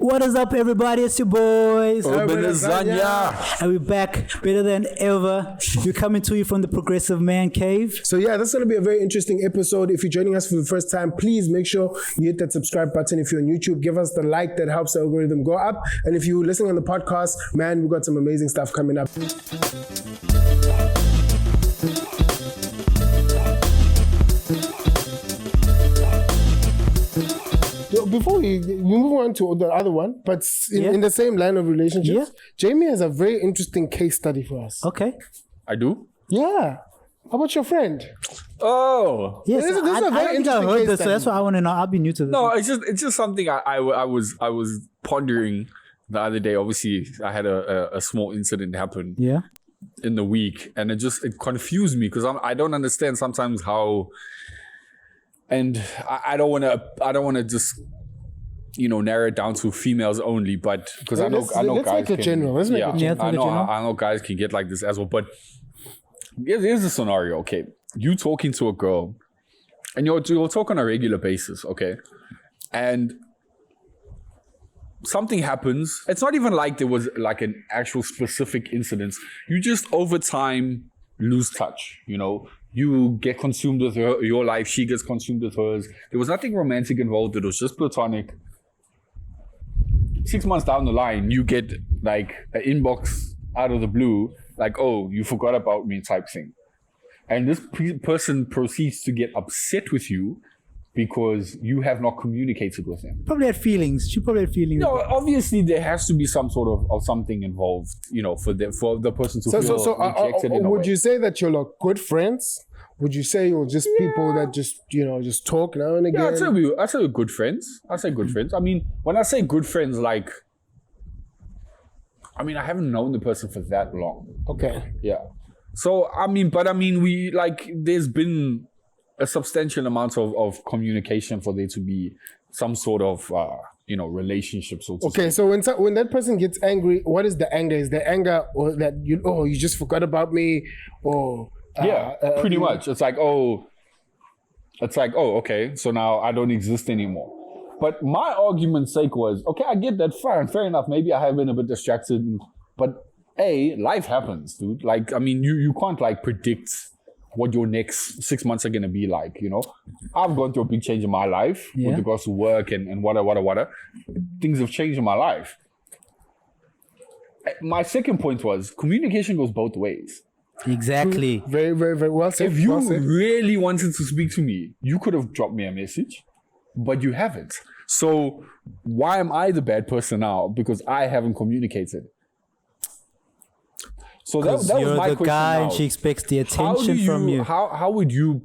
What is up, everybody? It's your boys. Azania. And we're back better than ever. We're coming to you from the Progressive Man Cave. So yeah, this is going to be a very interesting episode. If you're joining us for the first time, please make sure you hit that subscribe button. If you're on YouTube, give us the like. That helps the algorithm go up. And if you're listening on the podcast, man, we've got some amazing stuff coming up. Before we move on to the other one, but in the same line of relationships, Jamie has a very interesting case study for us. Okay. I do? Yeah. How about your friend? Oh. Yes, This is a very interesting case this, so study. that's what I want to know. I'll be new to this. No, it's just something I was pondering the other day. Obviously, I had a small incident happen in the week, and it confused me because I don't understand sometimes how, and I don't want to just narrow it down to females only, but because I know guys make it general. Let's make it general. I know guys can get like this as well, but here's the scenario. Okay, you talking to a girl, and you'll talk on a regular basis, okay, and something happens. It's not even like there was like an actual specific incident. You just over time lose touch. You get consumed with your life. She gets consumed with hers. There was nothing romantic involved. It was just platonic. 6 months down the line, you get like an inbox out of the blue, like, oh, you forgot about me type thing. And this person proceeds to get upset with you because you have not communicated with him. Probably had feelings. She probably had feelings. No, obviously there has to be some sort of something involved, for the person to feel rejected in a way. Would you say that you're like good friends? Would you say you're just people that just talk now and again? Yeah, I say we're good friends. I say good friends. I mean, when I say good friends, I haven't known the person for that long. Okay. Yeah. So, we there's been a substantial amount of communication for there to be some sort of, relationship. Okay, so when that person gets angry, what is the anger? Is the anger or that you just forgot about me, or pretty much. It's like, okay, so now I don't exist anymore. But my argument's sake was, okay, I get that, fair enough. Maybe I have been a bit distracted, but life happens, dude. You can't predict what your next 6 months are gonna be like. I've gone through a big change in my life with regards to work and whatever. Things have changed in my life. My second point was communication goes both ways. Exactly. Very, very, very well said. If you really wanted to speak to me, you could have dropped me a message, but you haven't. So why am I the bad person now? Because I haven't communicated. So that was my question guy now. And she expects the attention from you. How would you,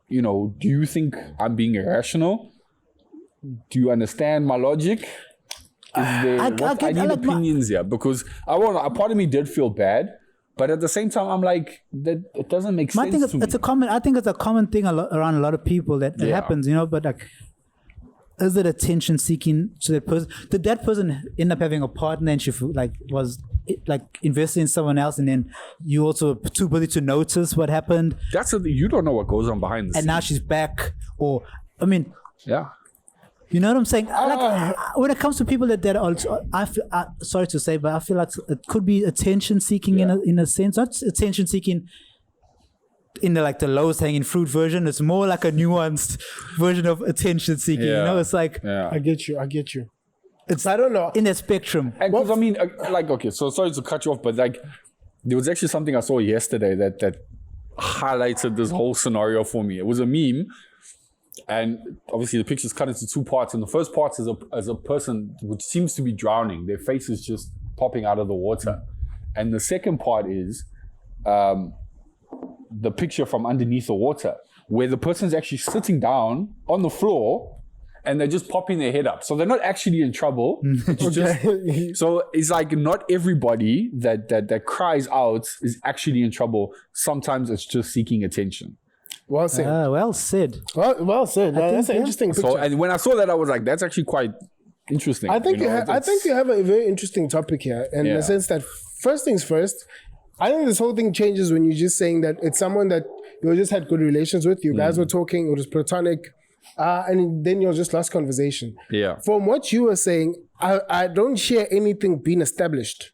do you think I'm being irrational? Do you understand my logic? I need opinions here because a part of me did feel bad. But at the same time, I'm like, that it doesn't make sense to me. I think it's a common thing around a lot of people that it happens, but is it attention seeking to that person? Did that person end up having a partner and she was invested in someone else, and then you also too busy to notice what happened? You don't know what goes on behind the scenes. And now she's back, yeah. You know what I'm saying? When it comes to people that also, sorry to say, but I feel like it could be attention seeking in a sense. Not attention seeking in the lowest hanging fruit version. It's more like a nuanced version of attention seeking. It's like I get you. It's I don't know in the spectrum. Because okay, so sorry to cut you off, but there was actually something I saw yesterday that highlighted this whole scenario for me. It was a meme. And obviously the picture's cut into two parts. And the first part is a person which seems to be drowning. Their face is just popping out of the water. And the second part is the picture from underneath the water, where the person's actually sitting down on the floor and they're just popping their head up. So they're not actually in trouble. So it's like not everybody that cries out is actually in trouble. Sometimes it's just seeking attention. Well said. Well said. Well said. That's an interesting picture. So, and when I saw that, I was like, that's actually quite interesting. I think you have a very interesting topic here, in the sense that first things first, I think this whole thing changes when you're just saying that it's someone that you just had good relations with. You guys were talking, it was platonic, and then you just lost conversation. Yeah. From what you were saying, I don't share anything being established.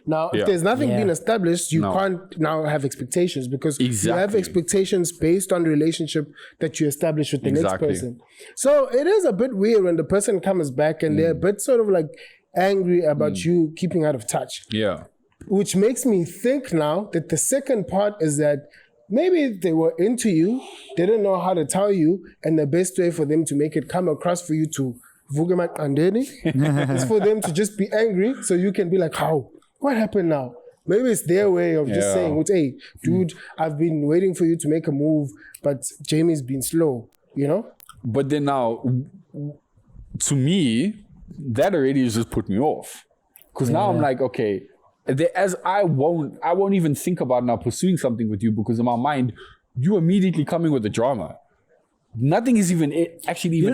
Now, if there's nothing being established, you can't now have expectations because you have expectations based on the relationship that you establish with the next person. So it is a bit weird when the person comes back and they're a bit sort of like angry about you keeping out of touch. Yeah. Which makes me think now that the second part is that maybe they were into you, they didn't know how to tell you, and the best way for them to make it come across for you to vugemat andeni is for them to just be angry so you can be like, how? What happened now? Maybe it's their way of just saying, hey, dude, I've been waiting for you to make a move, but Jamie's been slow, you know? But then now, to me, that already just put me off. Because now I'm like, okay, as I won't even think about now pursuing something with you because in my mind, you immediately coming with the drama. Nothing is even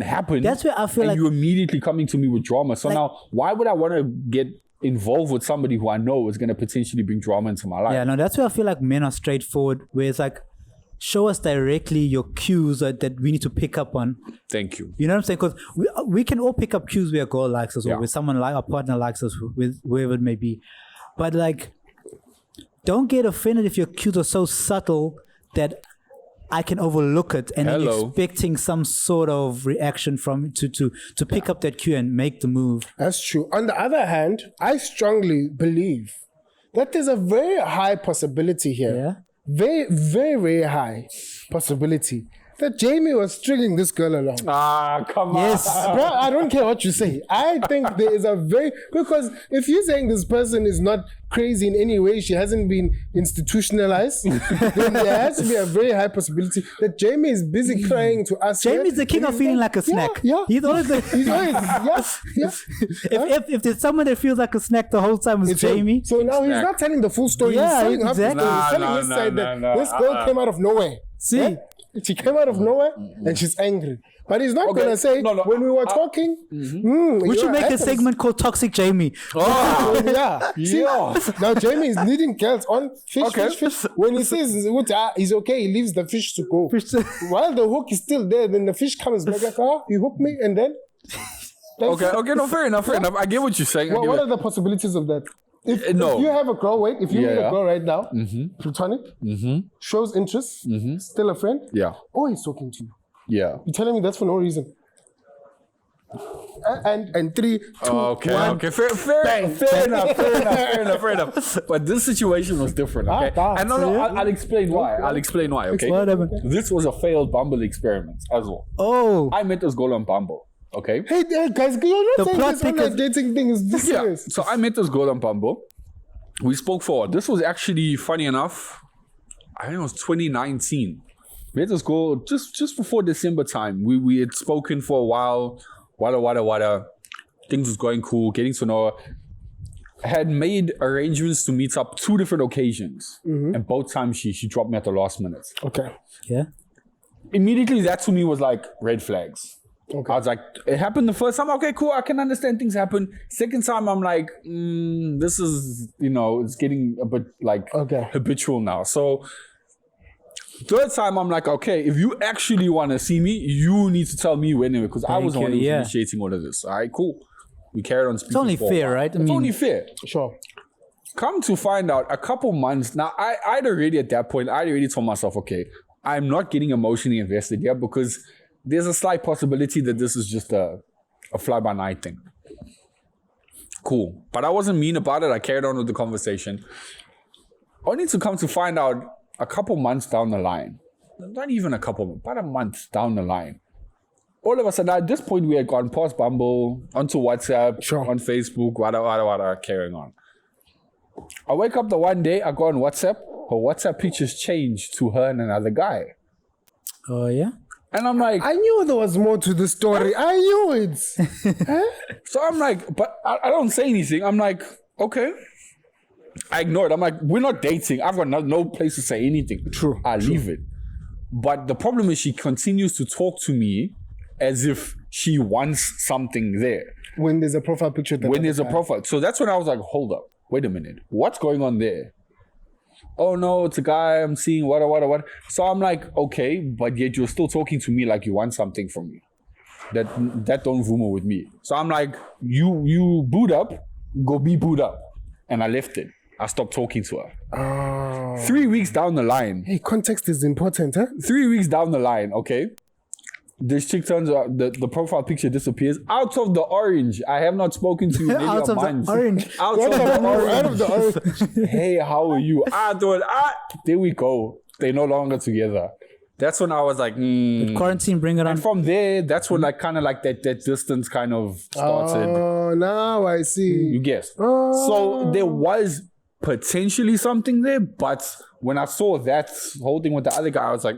happened. That's where I feel like you immediately coming to me with drama. So now, why would I want to get involved with somebody who I know is going to potentially bring drama into my life? Yeah, no, that's where I feel like men are straightforward, where it's like, show us directly your cues that we need to pick up on. Thank you. You know what I'm saying? Because we can all pick up cues where a girl likes us or where someone like our partner likes us, with whoever it may be. But like, don't get offended if your cues are so subtle that I can overlook it and then expecting some sort of reaction from to pick up that cue and make the move. That's true. On the other hand, I strongly believe that there's a very high possibility here. Yeah. Very, very, very high possibility that Jamie was stringing this girl along. Ah, come on. Yes. Bro, I don't care what you say. I think there is a because if you're saying this person is not crazy in any way, she hasn't been institutionalized, then there has to be a very high possibility that Jamie is busy crying to us. Jamie's the king of feeling like a snack. Yeah. He's always He's always, if there's someone that feels like a snack the whole time, it's Jamie. So now he's not telling the full story. Yeah, he's telling exactly. He's telling his side that this girl came out of nowhere. See? Yeah? She came out of nowhere and she's angry. But he's not going to say, when we were talking, we should make a segment called Toxic Jamie. Oh, yeah. See, now Jamie is leading girls on fish. When he says he's okay, he leaves the fish to go. While the hook is still there, then the fish comes back like, you hook me, and then... Okay, no, fair enough. I get what you're saying. What are the possibilities of that? If you have a girl, if you meet a girl right now, platonic, shows interest, still a friend, he's talking to you. Yeah. You're telling me that's for no reason. And 3, 2, 1. Okay. Fair enough. But this situation was different, okay? And I'll explain why. Okay? This was a failed Bumble experiment as well. Oh. I met this girl on Bumble. Okay. Hey guys, you're not saying this online dating thing is this serious. So I met this girl on Bumble. We spoke for this was actually funny enough. I think it was 2019. We had this girl just before December time. We had spoken for a while. Wada. Things was going cool, getting to know her. I had made arrangements to meet up 2 different occasions. And both times she dropped me at the last minute. Okay. Yeah. Immediately that to me was like red flags. Okay. I was like, it happened the first time, okay, cool, I can understand things happen. Second time, I'm like, this is, it's getting a bit like habitual now. So third time, I'm like, okay, if you actually want to see me, you need to tell me when, because I was the one who was initiating all of this. All right, cool. We carried on speaking. It's only fair, right? It's only fair. Sure. Come to find out, a couple months, now I'd already told myself, okay, I'm not getting emotionally invested yet because there's a slight possibility that this is just a fly-by-night thing. Cool. But I wasn't mean about it. I carried on with the conversation. Only to come to find out a couple months down the line, not even a couple, about a month down the line, all of a sudden, at this point, we had gone past Bumble, onto WhatsApp, on Facebook, wada, carrying on. I wake up the one day, I go on WhatsApp, her WhatsApp pictures changed to her and another guy. Oh, yeah? And I'm like... I knew there was more to the story. I knew it. So I'm like, but I don't say anything. I'm like, okay. I ignore it. I'm like, we're not dating. I've got no place to say anything. True. I leave it. But the problem is she continues to talk to me as if she wants something there. When there's a profile picture. When there's a profile. So that's when I was like, hold up. Wait a minute. What's going on there? Oh no, it's a guy I'm seeing, what. So I'm like, okay, but yet you're still talking to me like you want something from me. that don't rumor with me. So I'm like, you boot up, go be boot up. And I left it. I stopped talking to her. 3 weeks down the line. Hey, context is important, huh? 3 weeks down the line, okay? This chick turns out, the profile picture disappears out of the orange. I have not spoken to you in Out a of month. the orange. Out of the orange. Hey, how are you? I thought, there we go. They're no longer together. That's when I was like, Quarantine, bring it on. And from there, that's when like kind of like that distance kind of started. Oh, now I see. You guessed. So there was potentially something there, but when I saw that whole thing with the other guy, I was like,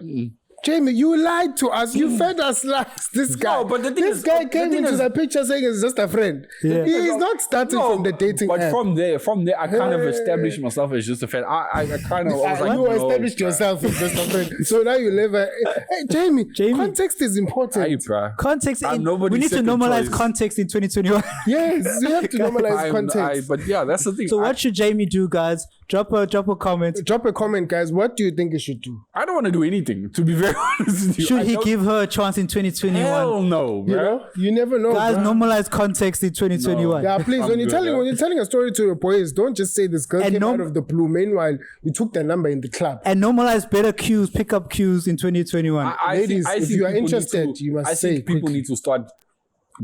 Jamie, you lied to us. You fed us lies. This guy. No, but the thing this is, guy came into the picture saying it's just a friend. Yeah. He is not starting from the dating But app. from there, I kind of established myself as just a friend. I kind of was like, you established yourself as just a friend. So now you live hey, Jamie, context is important. Hey, bro. Context. We need to second normalize choice. context in 2021. Yes, you have to normalize context. But yeah, that's the thing. So what should Jamie do, guys? Drop a comment. Drop a comment, guys. What do you think he should do? I don't want to do anything, to be very honest with you. Should he give her a chance in 2021? Hell no, bro. You know, you never know. Guys, bro. normalize context in 2021. Yeah, please. When you're good, telling a story to your boys, don't just say this girl came out of the blue. Meanwhile, you took their number in the club. And normalize better cues, pick up cues in 2021. Ladies, if you are interested, you must say. I think people need to start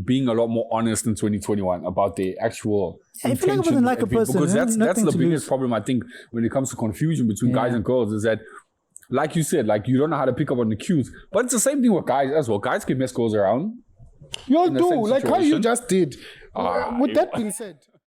being a lot more honest in 2021 about their actual I feel like I wasn't like a person. because that's Nothing the to biggest lose. problem I think when it comes to confusion between guys and girls is that, like you said, like you don't know how to pick up on the cues. But it's the same thing with guys as well. Guys can mess girls around. You all in the do, same like how you situation. just did. With that being said,